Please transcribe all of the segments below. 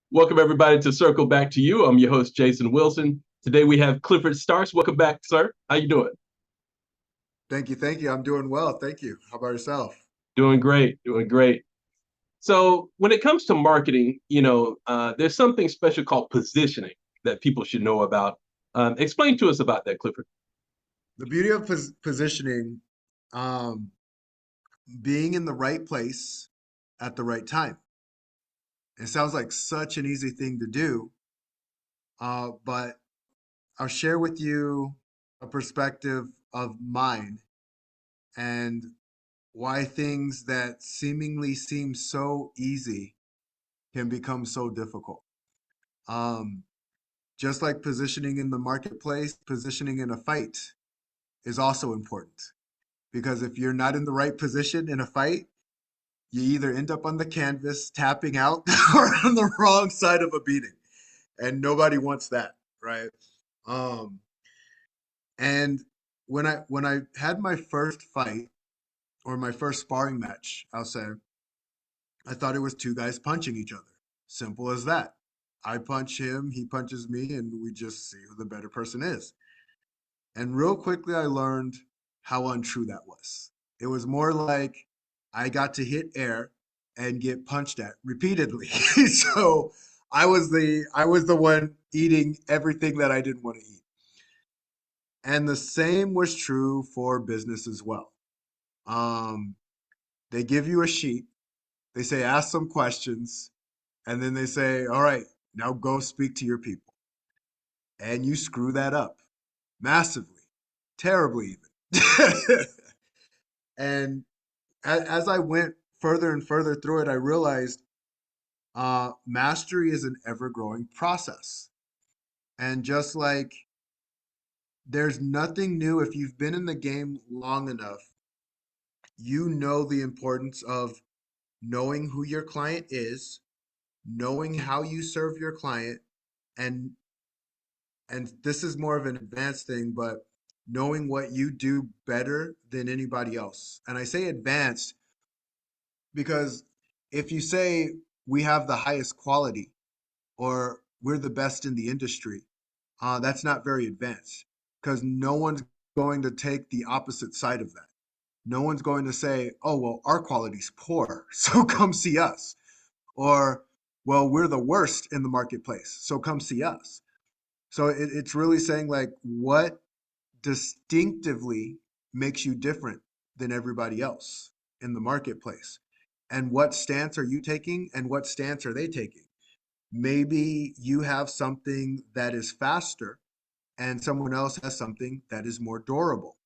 Welcome everybody to Circle Back to You. I'm your host Jason Wilson. Today we have Clifford Starks. Welcome back, sir. How you doing? Thank you. Thank you. I'm doing well. Thank you. How about yourself? Doing great. Doing great. So when it comes to marketing, there's something special called positioning that people should know about. Explain to us about that, Clifford. The beauty of positioning, um, being in the right place at the right time. It sounds like such an easy thing to do, but I'll share with you a perspective of mine and why things that seemingly seem so easy can become so difficult. Um, just like positioning in the marketplace, positioning in a fight is also important. Because if you're not in the right position in a fight, you either end up on the canvas tapping out or on the wrong side of a beating. And nobody wants that, right? Um, and when I had my first fight or my first sparring match, I'll say, I thought it was two guys punching each other. Simple as that. I punch him, he punches me, and we just see who the better person is. And real quickly, I learned how untrue that was. It was more like I got to hit air and get punched at repeatedly. So I was the one eating everything that I didn't want to eat. And the same was true for business as well. Um, they give you a sheet, they say ask some questions, and then they say, all right, now go speak to your people. And you screw that up massively, terribly even. And as I went further and further through it, I realized mastery is an ever growing process. And just like there's nothing new, if you've been in the game long enough, you know the importance of knowing who your client is, knowing how you serve your client, and this is more of an advanced thing, but knowing what you do better than anybody else. And I say advanced because if you say we have the highest quality or we're the best in the industry, that's not very advanced because no one's going to take the opposite side of that. No one's going to say, oh, well, our quality's poor, so come see us. Or, well, we're the worst in the marketplace, so come see us. So it's really saying, like, what distinctively makes you different than everybody else in the marketplace? And what stance are you taking and what stance are they taking? Maybe you have something that is faster and someone else has something that is more durable.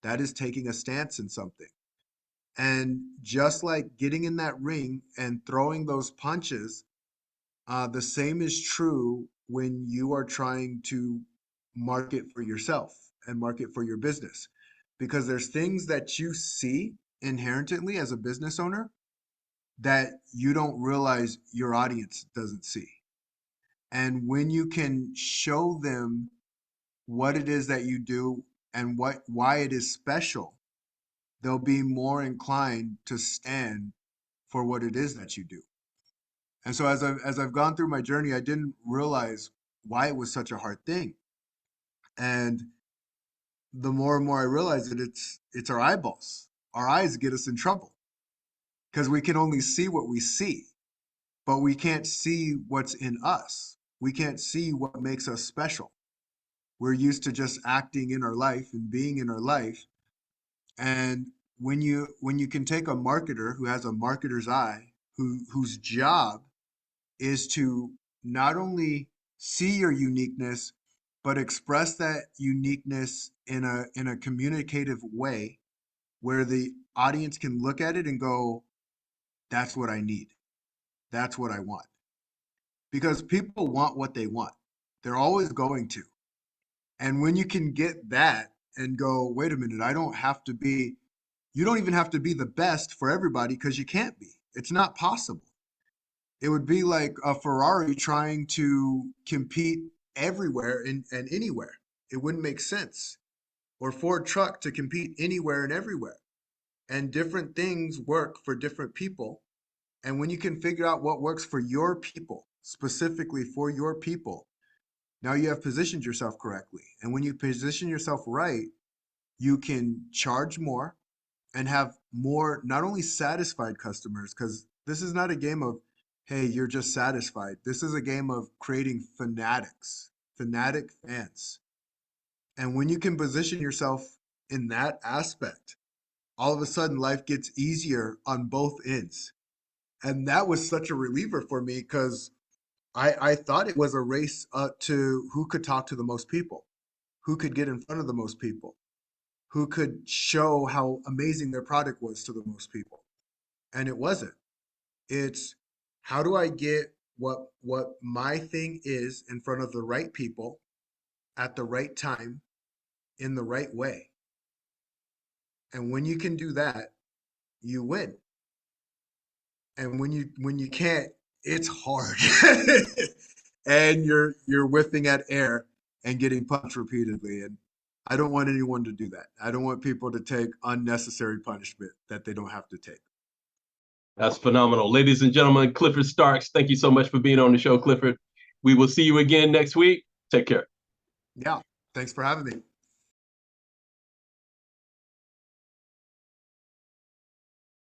That is taking a stance in something. And just like getting in that ring and throwing those punches, the same is true when you are trying to market for yourself and market for your business. Because there's things that you see inherently as a business owner that you don't realize your audience doesn't see. And when you can show them what it is that you do and why it is special, they'll be more inclined to stand for what it is that you do. And so as I've gone through my journey, I didn't realize why it was such a hard thing. And the more and more I realize that it's our eyeballs. Our eyes get us in trouble because we can only see what we see, but we can't see what's in us. We can't see what makes us special. We're used to just acting in our life and being in our life. And when you can take a marketer who has a marketer's eye, whose job is to not only see your uniqueness, but express that uniqueness in a communicative way where the audience can look at it and go, that's what I need. That's what I want. Because people want what they want. They're always going to. And when you can get that and go, wait a minute, I don't have to be, you don't even have to be the best for everybody because you can't be. It's not possible. It would be like a Ferrari trying to compete everywhere and anywhere. It wouldn't make sense. Or Ford truck to compete anywhere and everywhere. And different things work for different people. And when you can figure out what works for your people specifically for your people, now you have positioned yourself correctly. And when you position yourself right, you can charge more and have more, not only satisfied customers, because this is not a game of, hey, you're just satisfied. This is a game of creating fanatics, fanatic fans. And when you can position yourself in that aspect, all of a sudden life gets easier on both ends. And that was such a reliever for me because I thought it was a race to who could talk to the most people, who could get in front of the most people, who could show how amazing their product was to the most people. And it wasn't. It's how do I get what my thing is in front of the right people at the right time in the right way. And when you can do that, you win. And when you can't, it's hard. And you're whiffing at air and getting punched repeatedly. And I don't want anyone to do that. I don't want people to take unnecessary punishment that they don't have to take. That's phenomenal. Ladies and gentlemen, Clifford Starks, thank you so much for being on the show, Clifford. We will see you again next week. Take care. Yeah. Thanks for having me.